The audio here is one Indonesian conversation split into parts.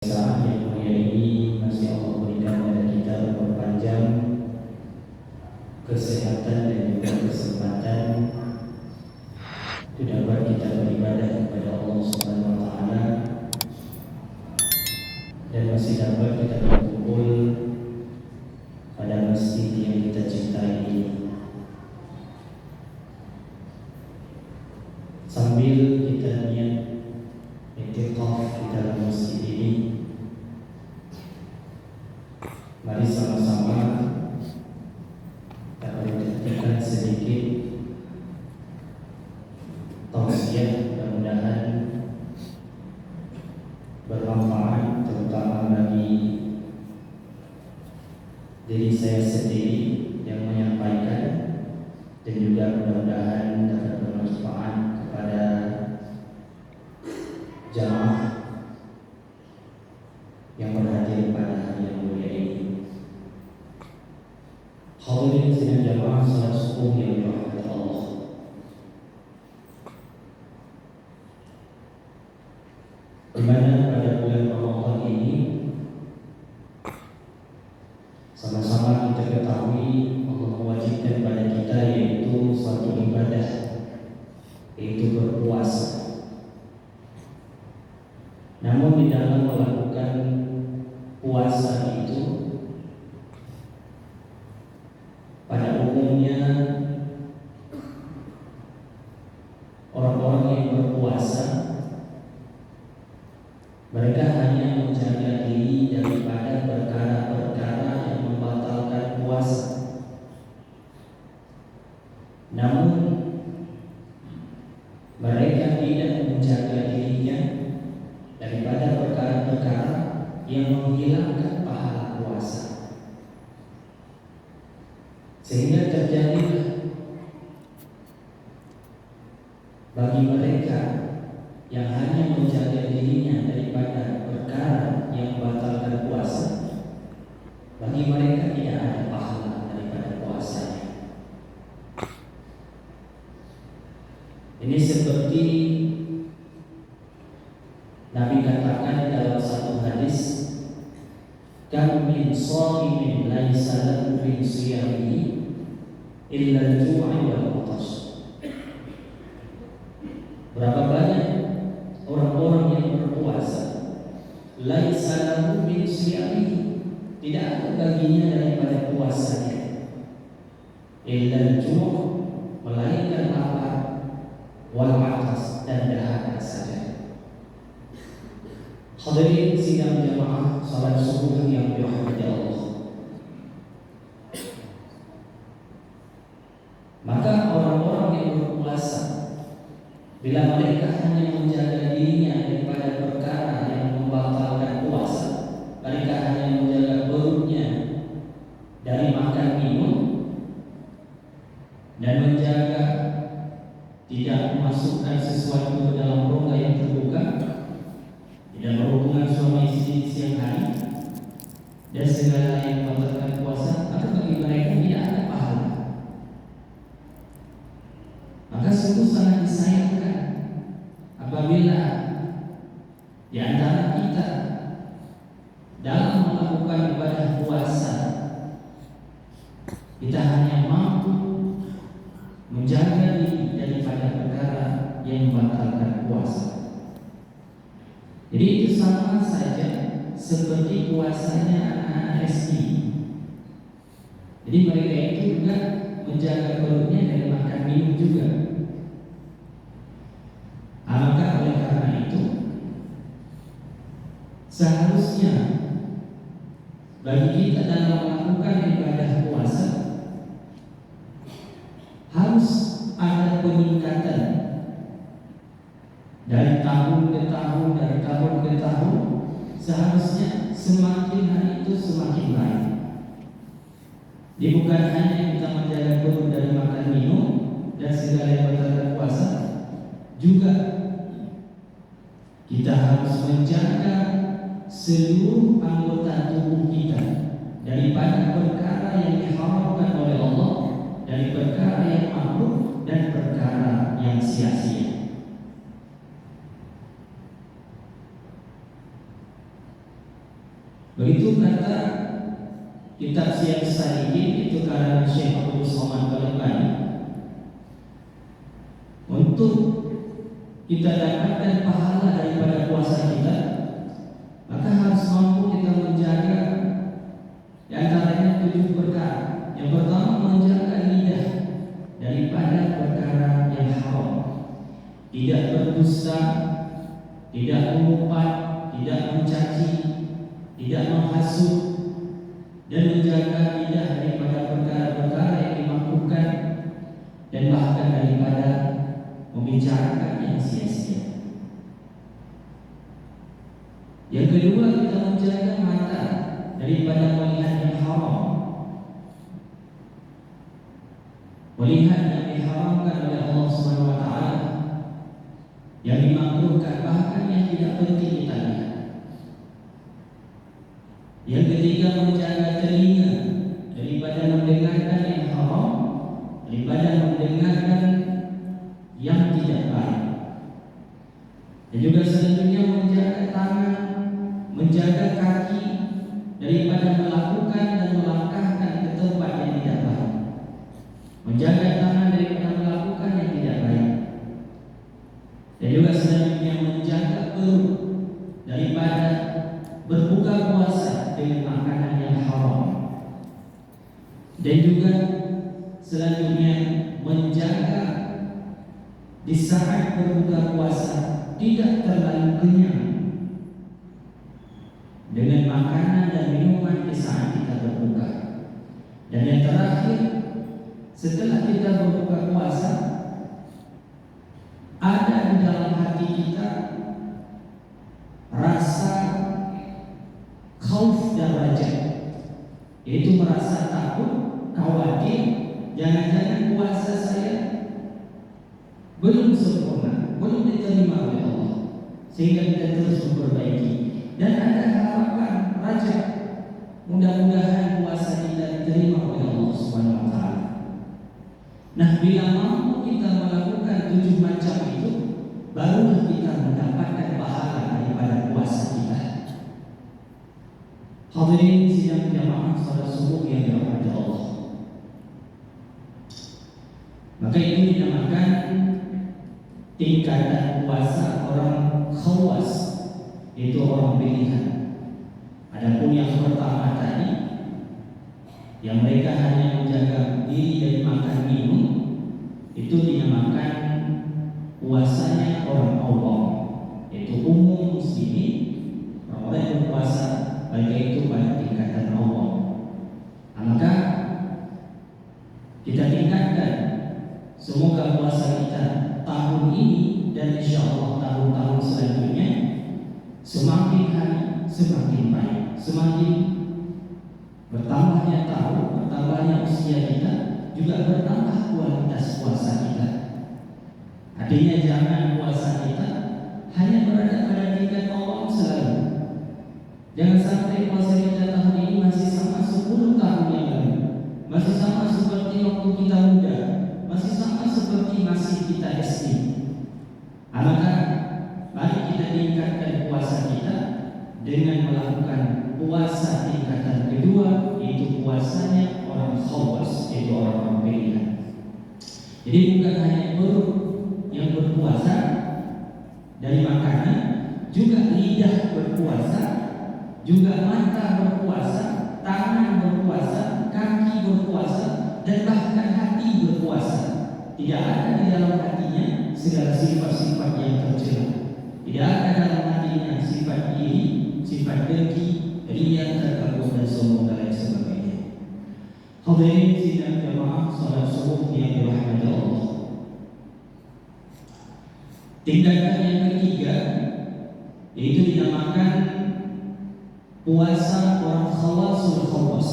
Saat yang mulia ini masih Allah berikan kepada kita memperpanjang kesehatan dan juga kesempatan untuk dapat kita beribadah kepada Allah Subhanahu wa taala dan masih dapat kita berkumpul pada masjid yang kita cintai ini. Sambil kita niat i'tikaf di dalam masjid ini, mari sama-sama kita perhatikan sedikit tausiah, mudah-mudahan bermanfaat terutama bagi diri saya sendiri yang menyampaikan, dan juga mudah-mudahan dapat bermanfaat kepada jamaah yang berhadir pada hari yang mulia ini. Hadirin sidang jamaah salat subuh yang dirahmati Allah. Di mana pada bulan Ramadan ini sama-sama kita ketahui Allah mewajibkan pada kita yaitu suatu ibadah, yaitu berpuasa. Namun di dalam melakukan puasa itu, pada umumnya orang-orang yang berpuasa mereka hanya menjaga diri daripada perkara-perkara yang membatalkan puasa. Namun mereka tidak menjaga dirinya daripada perkara-perkara yang menghilangkan pahala puasa, sehingga terjadilah bagi mereka yang hanya menjaga dirinya daripada perkara yang membatalkan puasa, bagi mereka tidak ada pahala daripada puasanya. Ini seperti Nabi katakan dalam satu hadis, "Kam min shaimin laisa lahu min siyamihi illa al-ju'i wal 'atash." Berapa banyak orang-orang yang berpuasa, laisa lahu min siyamihi, tidak ada baginya daripada puasanya, illa al-ju', melainkan lapar, wal 'atash, dan dahaga saja. Hadirin sidang jamaah salat subuh yang dirahmati Allah. Maka orang-orang yang berpuasa, bila mereka hanya menjaga dirinya daripada perkara yang membatalkan puasa, mereka hanya menjaga perutnya dari makan minum dan menjaga tidak memasukkan sesuatu ke dalam rongga yang terbuka, tidak berhubungan suami istri di siang hari, dan segala yang membatalkan puasa, maka bagi mereka tidak ada pahala. Maka sungguh sangat disayangkan apabila di antara kita dalam melakukan ibadah puasa kita hanya mampu menjaga diri daripada perkara yang membatalkan puasa. Jadi itu sama saja seperti puasanya anak-anak SD. Jadi mereka itu juga menjaga perutnya dari makan minum juga. Maka oleh karena itu seharusnya bagi kita dalam melakukan ibadah puasa harus ada peningkatan dari tahun ke tahun, dari tahun ke tahun. Seharusnya semakin hari itu semakin baik. Jadi bukan hanya kita menjaga perut dari makan minum dan segala yang membatalkan puasa, juga kita harus menjaga seluruh anggota tubuh kita daripada perkara yang diharamkan oleh Allah, dari perkara yang makruh dan perkara yang sia-sia. Begitu kata kitab Syiar Salikin itu karena Syekh Abdul Somad Al-Albani, untuk kita dapatkan pahala daripada puasa kita, maka harus mampu kita menjaga di antaranya 7 perkara. Yang pertama, menjaga lidah daripada perkara yang haram, tidak berdusta, tidak mengumpat, tidak mencaci, tidak menghasut, dan menjaga lidah daripada perkara-perkara yang dimakruhkan dan bahkan daripada membicarakan yang sia-sia. Yang kedua, kita menjaga mata daripada melihat yang haram, melihat yang diharamkan oleh Allah Subhanahu wa taala, yang dimakruhkan bahkan yang tidak penting kita lihat. Yang ketiga, menjaga telinga daripada mendengarkan yang haram, daripada mendengarkan yang tidak baik. Dan juga selanjutnya menjaga tangan, menjaga kaki daripada melakukan dan melangkahkan ke tempat yang tidak baik. Menjaga tangan daripada melakukan yang tidak baik. Dan juga selanjutnya menjaga perut daripada berbuka puasa dengan makanan yang haram. Dan juga selanjutnya menjaga di saat berbuka puasa tidak terlalu kenyang dengan makanan dan minuman di saat kita berbuka. Dan yang terakhir, setelah kita berbuka puasa, ada di dalam hati kita rasa khauf dan raja, yaitu merasa takut, khawatir, jangan-jangan puasa saya belum sempurna, belum diterima oleh Allah, sehingga kita terus memperbaiki. Dan ada harapan raja, mudah-mudahan puasa kita diterima oleh Allah Subhanahu wa taala. Nah, bila mampu kita melakukan 7 macam itu, barulah kita mendapatkan pahala daripada puasa kita. Hadirin sidang jamaah salat subuh yang dirahmati Allah. Maka itu dinamakan tingkatan puasa orang khawas, itu orang pilihan. Adapun yang pertama tadi, yang mereka hanya menjaga diri dari makan minum, itu dinamakan puasanya orang awam, yaitu umum muslimin, orang yang berpuasa baik itu pada tingkatan awam. Maka kita tingkatkan, semoga puasa kita tahun ini dan insya Allah tahun-tahun selanjutnya semakin hari semakin baik, semakin bertambahnya tahun, bertambahnya usia kita, juga bertambah kualitas puasa kita. Artinya jangan puasa kita hanya berada pada tingkat awam selalu. Jangan sampai puasa kita tahun ini masih sama 10 tahun yang lalu, masih sama seperti waktu kita muda, masih sama seperti masih kita SD. Maka mari kita tingkatkan puasa kita dengan melakukan puasa tingkatan kedua, yaitu puasanya orang khawas, yaitu orang pilihan. Jadi bukan hanya perut yang berpuasa dari makanan, juga lidah berpuasa, juga mata berpuasa, tangan berpuasa, kaki berpuasa, dan bahkan hati berpuasa. Tidak ada di dalam hatinya segala sifat-sifat yang tercela. Tidak ada dalam hatinya sifat iri, sifat dengki, riya, takabur, dan sombong dan lain sebagainya. Hadirin sidang jamaah salat subuh yang dirahmati Allah. Tindakan yang ketiga, yaitu dinamakan puasa orang khawasul khawas.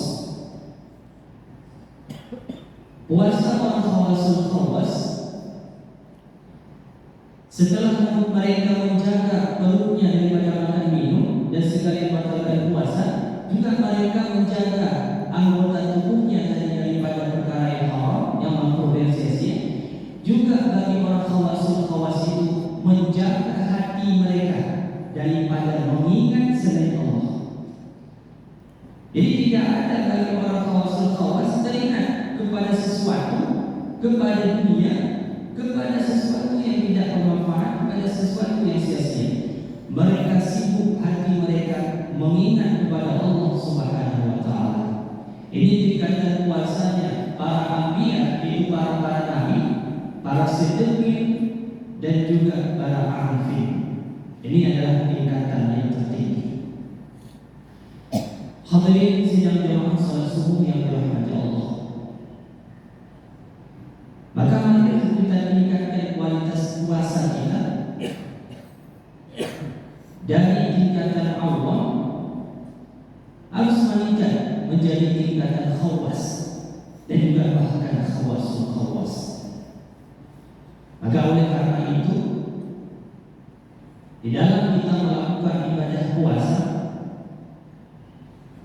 Puasa orang khawasul khawas, setelah mereka menjaga perutnya daripada makan minum dan segala yang membatalkan puasa, juga mereka menjaga anggota tubuhnya daripada perkara yang haram, yang makruh dan sia-sia. Juga bagi orang khawasul khawas itu menjaga hati mereka daripada mengingat selain Allah. tidak ada bagi orang khawas teringat kepada sesuatu, kepada dunia, kepada sesuatu yang tidak bermanfaat, kepada sesuatu yang sia-sia. Mereka sibuk hati mereka mengingat kepada Allah Subhanahu wa taala. Ini tingkatan kuasanya para anbiya, itu para nabi, para siddiqin, dan juga para arifin. Ini adalah tingkatan yang tertinggi. Hadirin sidang jamaah salat subuh yang dirahmati Allah. Maka mari kita tingkatkan kualitas puasa kita dari tingkatan awam harus meningkat menjadi tingkatan khawas dan juga bahkan khawasul khawas. Maka oleh karena itu, di dalam kita melakukan ibadah puasa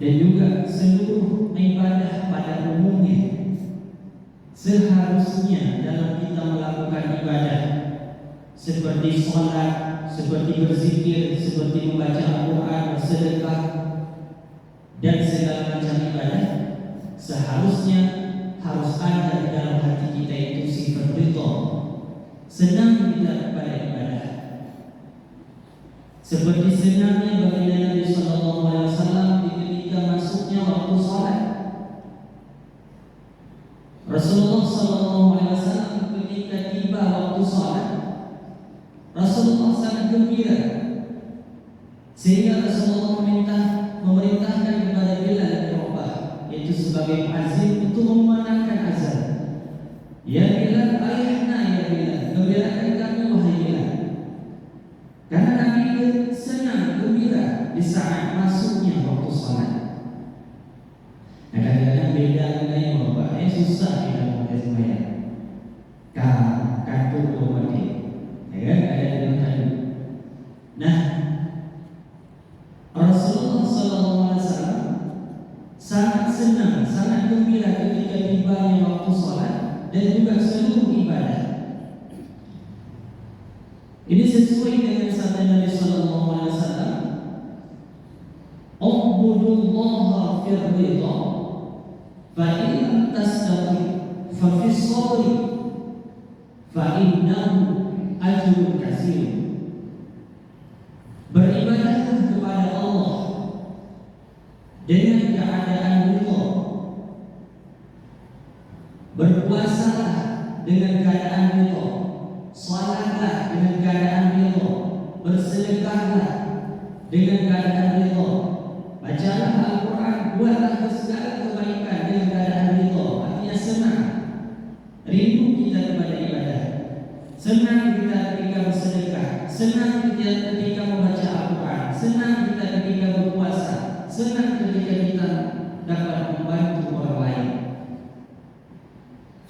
dan juga seluruh ibadah pada umumnya, seharusnya dalam kita melakukan ibadah seperti sholat, seperti berzikir, seperti membaca Al-Quran, bersedekah, dan segala macam ibadah, seharusnya harus ada di dalam hati kita itu sifat ridha, senang kita kepada ibadah. Seperti senangnya baginda Nabi Sallallahu Alaihi Wasallam ketika masuknya waktu sholat. Rasulullah Sallallahu Alaihi Wasallam ketika tiba waktu sholat, Rasulullah sangat gembira sehingga Rasulullah memerintahkan kepada Bilal bin Rabah, yaitu sebagai muazzin, untuk memandangkan azan. Ya Bilal, arihna ya Bilal, gembirakan kami wahai Bilal. Karena Nabi senang gembira di saat masuknya waktu sholat. Nah, kadang-kadang beda dengan Bapak, susah kita pakai sembahyang. Kartu otomatis, ya kan? Ada yang tadi. Nah, Rasulullah SAW sangat senang, sangat gembira ketika tibanya waktu sholat dan juga seluruh ibadah. Ini sesuai dengan sabda Nabi Sallallahu Alaihi Wasallam, "Ubudullaha fir ridha, fa in tastaqi, fa fis sabri, fa innahu ajrun katsir." Beribadahlah kepada Allah dengan keadaan ridha, berpuasalah dengan keadaan ridha, salatlah dengan keadaan ridha, bersedekahlah dengan keadaan ridha, bacalah Al-Quran, buatlah segala kebaikan dengan keadaan ridha. Artinya senang, rindu kita kepada ibadah, senang kita ketika bersedekah, senang kita ketika membaca Al-Quran, senang kita ketika berpuasa, senang ketika kita dapat membantu orang lain.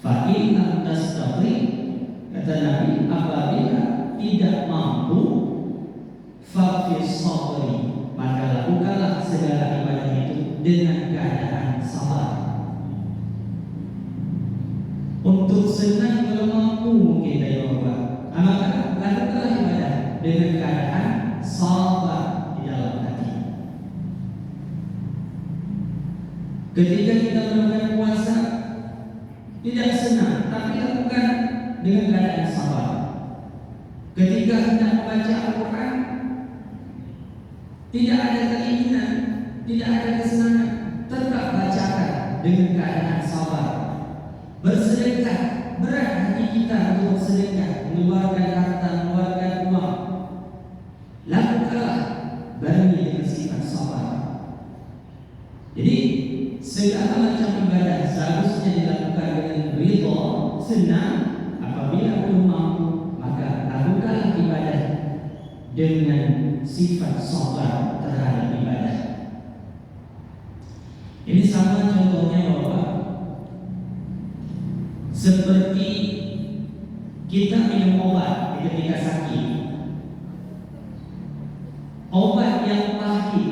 Fa in lam tastati, kata Nabi, apabila tidak mampu, fa fis sabri, maka lakukanlah segala ibadah itu dengan keadaan sabar. Untuk senang kalau mampu mungkin dari Allah, maka lakukanlah ibadah dengan keadaan sabar di dalam hati. Ketika kita melakukan puasa tidak senang, tapi lakukan dengan keadaan sabar. Ketika hendak membaca Al-Quran, tidak ada keinginan, tidak ada kesenangan, tetap bacakan dengan keadaan sabar. Bersedekah, berat hati kita untuk bersedekah, mengeluarkan harta, mengeluarkan uang, lakukanlah barengi dengan sifat sabar. Jadi segala macam ibadah seharusnya dilakukan dengan ridha, senang. Apabila belum mampu, maka lakukanlah ibadah dengan sifat sabar terhadap ibadah. Ini sama contohnya Bapak, seperti kita minum obat ketika sakit. Obat yang pahit,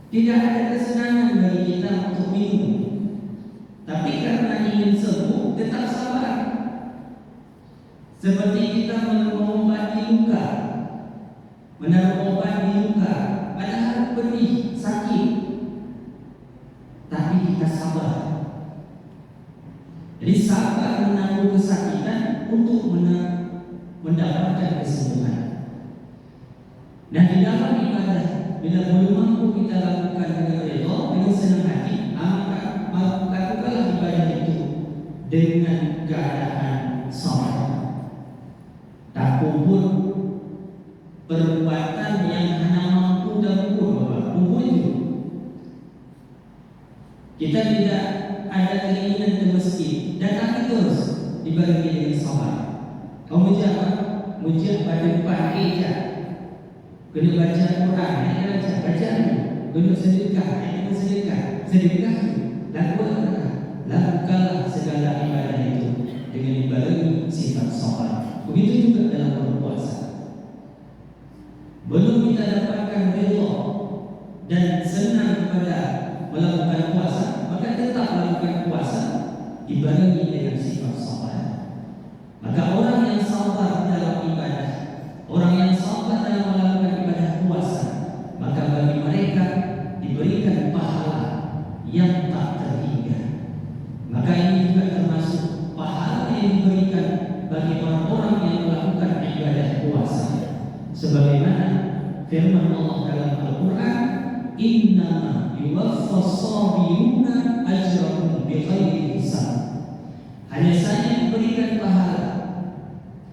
tidak ada kesenangan bagi kita untuk minum. Tapi karena ingin sembuh, tetap sabar. Seperti kita mengobati luka, menaruh obat di luka, padahal pedih, sakit. untuk mendapatkan kesembuhan. Nah, di dalam ibadah, bila belum mampu kita lakukan dengan redha, dengan senang hati, maka lakukanlah ibadah itu dengan keadaan sabar. Tak kumpul perbuatan yang hanya mampu dan kumpul itu. Kita tidak ada keinginan ke masjid, datang terus dibarengi dengan sabar. Kau muji pada depan eja, kena baca Quran, baca kena sedekah, lakukanlah segala ibadah itu dengan dibarengi sifat sabar. Begitu juga dalam berpuasa. Belum kita dapatkan redha dan senang kepada melakukan puasa, maka tetap melakukan puasa dibarengi dengan sifat sabar. Maka orang yang sabar dalam ibadah, orang yang sabar dalam melakukan ibadah puasa, maka bagi mereka diberikan pahala yang tak terhingga. Maka ini juga termasuk pahala yang diberikan bagi orang-orang yang melakukan ibadah puasa. Sebagaimana firman Allah dalam Al-Quran, innama yuwaffas sabiruna ajrahum bighairi hisab. Hanya saja diberikan pahala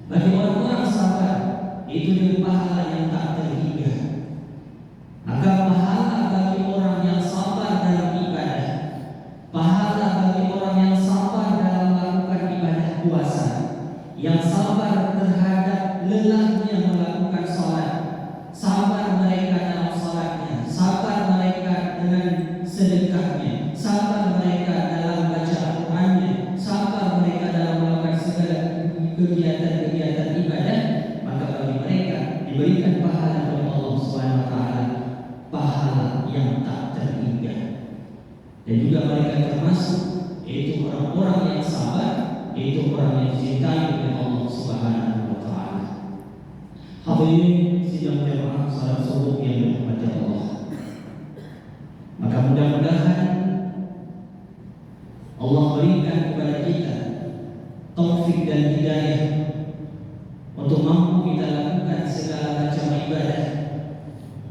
bagi orang-orang sabar itu dengan pahala yang tak terhingga. Maka pahala bagi orang yang sabar dalam ibadah, pahala bagi orang yang sabar dalam melakukan ibadah puasa, yang sabar terhadap lelahnya melakukan salat, sabar mereka dalam salatnya, sabar mereka dengan sedekahnya, sabar mereka dalam baca Al-Qurannya, sabar mereka dalam melakukan segala kegiatan-kegiatan ibadah, maka bagi mereka diberikan pahala oleh Allah SWT, pahala yang tak terhingga. Dan juga mereka termasuk yaitu orang-orang yang sabar, yaitu orang yang dicintai oleh Allah SWT. Hadirin sidang jamaah salat subuh yang dirahmati Allah. Maka mudah-mudahan Allah berikan kepada kita taufik dan hidayah untuk mampu kita lakukan segala macam ibadah,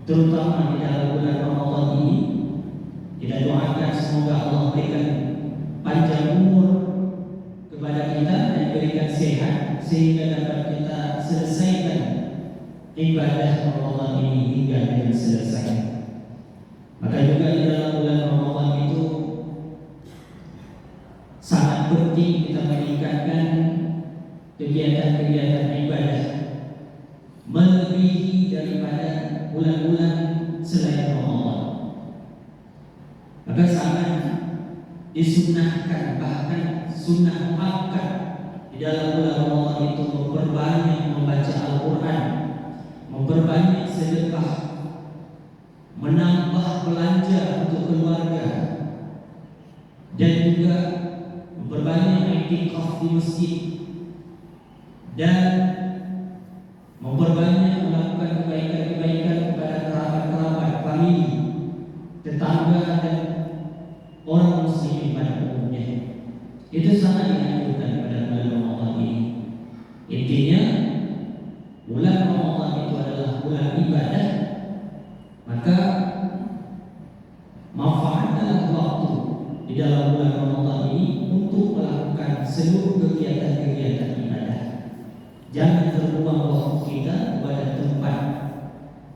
terutama di dalam bulan Ramadan ini. Kita doakan semoga Allah berikan panjang umur kepada kita dan berikan sehat sehingga dapat kita selesaikan ibadah Ramadan ini hingga dengan selesai. Maka juga di dalam bulan Ramadan itu sangat penting kita meningkatkan kegiatan-kegiatan ibadah melebihi daripada bulan-bulan selain Ramadan. Maka sangat disunahkan, bahkan sunnah muakkad di dalam bulan Ramadan itu memperbanyak membaca Al-Quran, memperbanyak sedekah, menambah belanja untuk keluarga, dan juga memperbanyak iktikaf di masjid, dan memperbanyak melakukan kebaikan-kebaikan kepada kerabat-kerabat, famili, tetangga, dan orang muslim pada umumnya. Itu sangat dianjurkan pada bulan Ramadan ini. Intinya, bulan Ramadan itu adalah bulan ibadah, maka manfaatkan waktu di dalam bulan Ramadan ini untuk melakukan seluruh kegiatan-kegiatan ibadah. Jangan terbuang waktu kita kepada tempat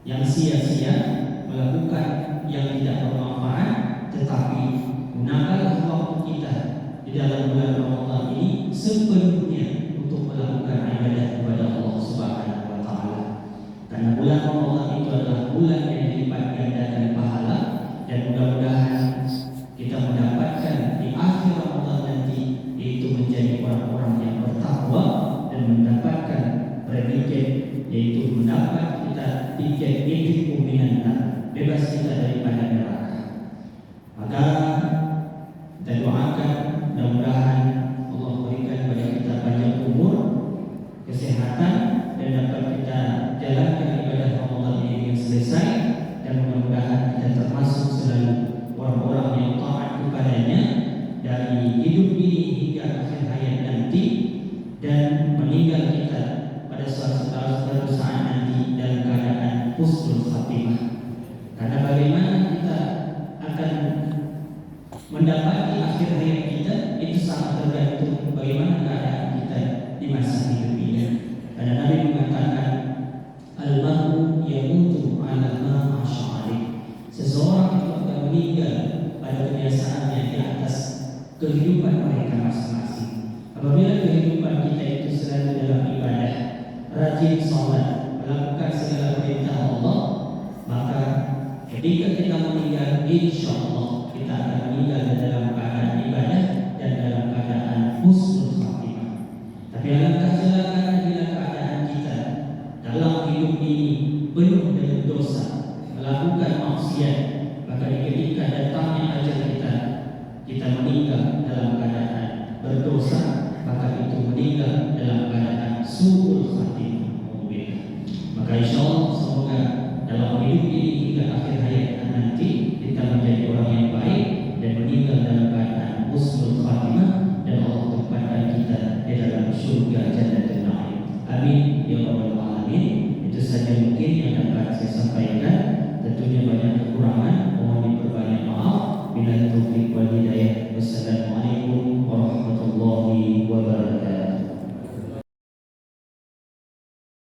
yang sia-sia, melakukan yang tidak bermanfaat, tetapi gunakanlah waktu kita di dalam bulan Ramadan ini sepenuhnya untuk melakukan ibadah kepada Allah Subhanahu wa Ta'ala. Karena bulan Ramadan itu adalah bulan yang dilipat gandakan pahala, dan mudah-mudahan kita mendapatkan di akhir Ramadan nanti yaitu menjadi orang-orang yang bertakwa dan mendapatkan predikat, yaitu mendapat kita tiket itu minan, bebas kita daripada neraka. Maka kita doakan mudah-mudahan Allah berikan kepada kita panjang umur, kesehatan, dan dapat kita jalankan ibadah Ramadan ini dengan selesai, dan mudah-mudahan kita termasuk selalu orang-orang yang taat kepadanya dari hidup ini hingga akhir hayat nanti, dan khatimah. Karena bagaimana kita akan mendapati akhir hayat kita itu sangat tergantung bagaimana keadaan kita di masa hidup ini. Karena Nabi mengatakan al-mar'u yamutu 'ala ma 'asha 'alaihi. Seseorang itu akan meninggal pada kebiasaannya di atas kehidupan mereka masing-masing. Apabila kehidupan kita itu selalu dalam ibadah, rajin sholat, melakukan segala perintah Allah, maka ketika kita meninggal, insya Allah kita akan meninggal dalam keadaan ibadah dan dalam keadaan husnul khatimah. Tapi alangkah celakanya bila keadaan kita dalam hidup ini penuh dengan dosa, melakukan maksiat, maka ketika datangnya ajal kita meninggal dalam keadaan berdosa, maka itu meninggal dalam keadaan